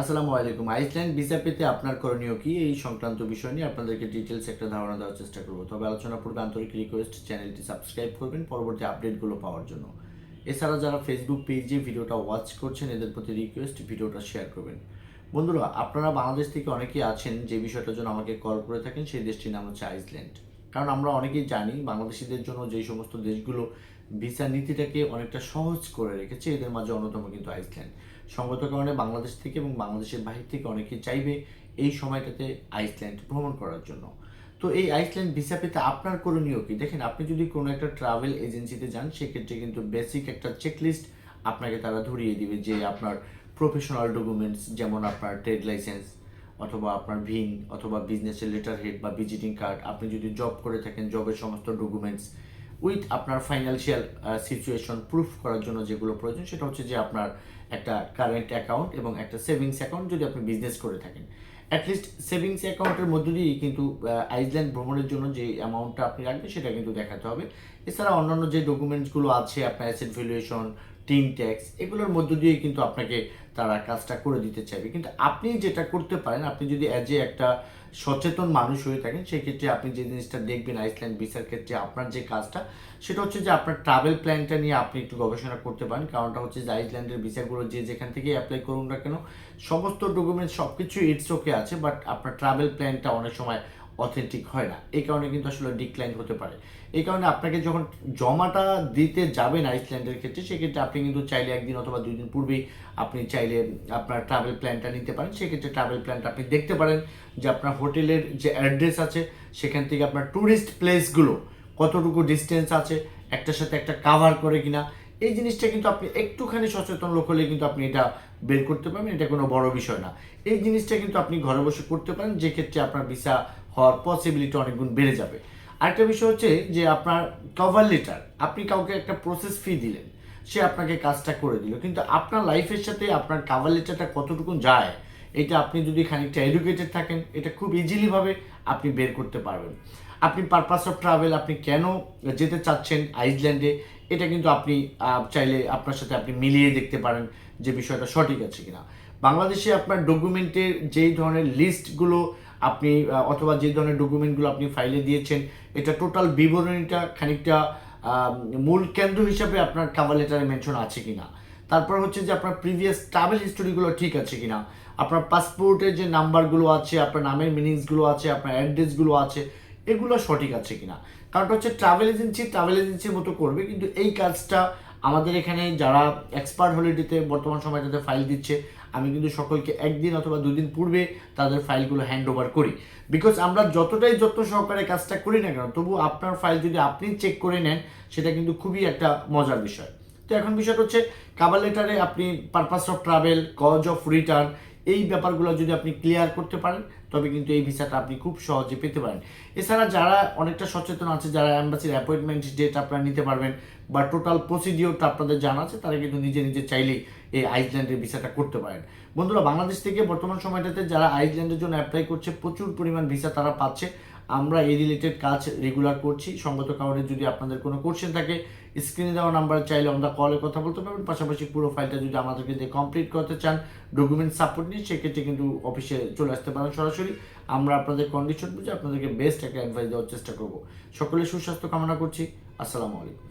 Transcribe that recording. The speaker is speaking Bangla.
আসসালামু আলাইকুম। আইসল্যান্ড ভিসা পেতে আপনার করণীয় কি? এই সংক্রান্ত বিষয় নিয়ে আপনাদেরকে ডিটেইলস একটা ধারণা দেওয়ার চেষ্টা করব। তবে আলোচনা পূর্বে আন্তরিক রিকোয়েস্ট চ্যানেলটি সাবস্ক্রাইব করবেন পরবর্তী আপডেটগুলো পাওয়ার জন্য। এছাড়া যারা ফেসবুক পেজে ভিডিওটা ওয়াচ করছেন এদের প্রতি রিকোয়েস্ট ভিডিওটা শেয়ার করবেন। বন্ধুরা, আপনারা বাংলাদেশ থেকে অনেকেই আছেন যে বিষয়টার জন্য আমাকে কল করে থাকেন, সেই দেশটির নাম হচ্ছে আইসল্যান্ড। কারণ আমরা অনেকেই জানি বাংলাদেশিদের জন্য যেই সমস্ত দেশগুলো ভিসা নীতিটাকে অনেকটা সহজ করে রেখেছে এদের মাঝে অন্যতম কিন্তু আইসল্যান্ড। সঙ্গত কারণে বাংলাদেশ থেকে এবং বাংলাদেশের বাহির থেকে অনেকেই চাইবে এই সময়টাতে আইসল্যান্ড ভ্রমণ করার জন্য। তো এই আইসল্যান্ড ভিসা পেতে আপনার করণীয় কি? দেখেন, আপনি যদি কোনো একটা ট্রাভেল এজেন্সিতে যান সেক্ষেত্রে কিন্তু বেসিক একটা চেকলিস্ট আপনাকে তারা ধরিয়ে দিবে যে আপনার প্রফেশনাল ডকুমেন্টস, যেমন আপনার ট্রেড লাইসেন্স অথবা আপনার ভিন অথবা বিজনেসের লেটার হেড বা ভিজিটিং কার্ড, আপনি যদি জব করে থাকেন জবের সমস্ত ডকুমেন্টস উইথ আপনার ফাইন্যান্সিয়াল সিচুয়েশন প্রুফ করার জন্য যেগুলো প্রয়োজন সেটা হচ্ছে যে আপনার একটা কারেন্ট অ্যাকাউন্ট এবং একটা সেভিংস অ্যাকাউন্ট যদি আপনি বিজনেস করে থাকেন। অ্যাটলিস্ট সেভিংস অ্যাকাউন্টের মধ্য দিয়েই কিন্তু আইসল্যান্ড ভ্রমণের জন্য যে অ্যামাউন্টটা আপনি রাখবেন সেটা কিন্তু দেখাতে হবে। এছাড়া অন্যান্য যে ডকুমেন্টসগুলো আছে আপনার অ্যাসেট ভ্যালুয়েশন, টিন ট্যাক্স, এগুলোর মধ্য দিয়েই কিন্তু আপনাকে তারা কাজটা করে দিতে চাইবে। কিন্তু আপনি যেটা করতে পারেন, আপনি যদি অ্যাজ এ একটা সচেতন মানুষ হয়ে থাকেন সেক্ষেত্রে আপনি যে জিনিসটা দেখবেন আইসল্যান্ড ভিসার ক্ষেত্রে আপনার যে কাজটা সেটা হচ্ছে যে আপনার ট্রাভেল প্ল্যানটা নিয়ে আপনি একটু গবেষণা করতে পারেন। কারণটা হচ্ছে যে আইসল্যান্ডের ভিসাগুলো যে যেখান থেকে অ্যাপ্লাই করুন না কেন সমস্ত ডকুমেন্টস সব কিছু ইটস ওকে আছে, বাট আপনার ট্রাভেল প্ল্যানটা অনেক সময় অথেন্টিক হয় না, এই কারণে কিন্তু আসলে ডিক্লাইন হতে পারে। এই কারণে আপনাকে যখন জমাটা দিতে যাবেন আইসল্যান্ডের ক্ষেত্রে সেক্ষেত্রে আপনি কিন্তু চাইলে একদিন অথবা 2 দিন পূর্বেই আপনি চাইলে আপনার ট্রাভেল প্ল্যানটা নিতে পারেন। সেক্ষেত্রে ট্রাভেল প্ল্যানটা আপনি দেখতে পারেন যে আপনার হোটেলের যে অ্যাড্রেস আছে সেখান থেকে আপনার ট্যুরিস্ট প্লেসগুলো কতটুকু ডিস্টেন্স আছে, একটার সাথে একটা কাভার করে কিনা, এই জিনিসটা কিন্তু আপনি একটুখানি সচেতন লোক হলে কিন্তু আপনি এটা বের করতে পারবেন। এটা কোনো বড় বিষয় না। এই জিনিসটা কিন্তু আপনি ঘরে বসে করতে পারেন, যে ক্ষেত্রে আপনার ভিসা হওয়ার পসিবিলিটি অনেক গুণ বেড়ে যাবে। আরেকটা বিষয় হচ্ছে যে আপনার কভার লেটার, আপনি কাউকে একটা প্রসেস ফি দিলেন, সে আপনাকে কাজটা করে দিল, কিন্তু আপনার লাইফের সাথে আপনার কভার লেটারটা কতটুকু যায় এটা আপনি যদি খানিকটা এডুকেটেড থাকেন এটা খুব ইজিলিভাবে আপনি বের করতে পারবেন। আপনি পারপাস অফ ট্রাভেল, আপনি কেন যেতে চাচ্ছেন আইসল্যান্ডে, এটা কিন্তু আপনি চাইলে আপনার সাথে আপনি মিলিয়ে দেখতে পারেন যে বিষয়টা সঠিক আছে কিনা। বাংলাদেশে আপনার ডকুমেন্টের যেই ধরনের লিস্টগুলো আপনি অথবা যে ধরনের ডকুমেন্টগুলো আপনি ফাইলে দিয়েছেন এটা টোটাল বিবরণীটা খানিকটা মূল কেন্দ্র হিসাবে আপনার কভার লেটারে মেনশন আছে কিনা। তারপর হচ্ছে যে আপনার প্রিভিয়াস ট্রাভেল হিস্টোরিগুলো ঠিক আছে কিনা, আপনার পাসপোর্টের যে নাম্বারগুলো আছে, আপনার নামের মিনিংসগুলো আছে, আপনার অ্যাড্রেসগুলো আছে, এগুলো সঠিক আছে কিনা। কারণটা হচ্ছে ট্রাভেল এজেন্সির মতো করবে, কিন্তু এই কাজটা আমাদের এখানে যারা এক্সপার্ট হলিডেতে বর্তমান সময়টাতে ফাইল দিচ্ছে আমি কিন্তু সকলকে একদিন অথবা 2 দিন পূর্বে তাদের ফাইলগুলো হ্যান্ড ওভার করি। বিকজ আমরা যতটাই যত্ন সহকারে কাজটা করি না কেন তবু আপনার ফাইল যদি আপনি চেক করে নেন সেটা কিন্তু খুবই একটা মজার বিষয়। তো এখন বিষয়টা হচ্ছে কভার লেটারে আপনি purpose of travel, cause of return, এই ব্যাপারগুলো যদি আপনি ক্লিয়ার করতে পারেন তবে কিন্তু এই ভিসাটা আপনি খুব সহজে পেতে পারেন। এছাড়া যারা অনেকটা সচেতন আছে, যারা অ্যাম্বাসির অ্যাপয়েন্টমেন্ট ডেট আপনারা নিতে পারবেন বা টোটাল প্রসিডিওরটা আপনাদের জানা আছে, তারা কিন্তু নিজে নিজে চাইলেই এই আইসল্যান্ডের ভিসাটা করতে পারেন। বন্ধুরা, বাংলাদেশ থেকে বর্তমান সময়টাতে যারা আইসল্যান্ডের জন্য অ্যাপ্লাই করছে প্রচুর পরিমাণ ভিসা তারা পাচ্ছে। আমরা এই রিলেটেড কাজ রেগুলার করছি। সঙ্গত কারণে যদি আপনাদের কোনো কোশ্চেন থাকে স্ক্রিনে দেওয়া নাম্বারে চাইলে আমরা কলে কথা বলতে পারবেন। পাশাপাশি পুরো ফাইলটা যদি আমাদেরকে দিয়ে কমপ্লিট করতে চান ডকুমেন্ট সাপোর্ট নিয়ে সেক্ষেত্রে কিন্তু অফিসে চলে আসতে পারেন সরাসরি। আমরা আপনাদের কন্ডিশন বুঝে আপনাদেরকে বেস্ট একটা অ্যাডভাইস দেওয়ার চেষ্টা করব। সকলের সুস্বাস্থ্য কামনা করছি। আসসালামু আলাইকুম।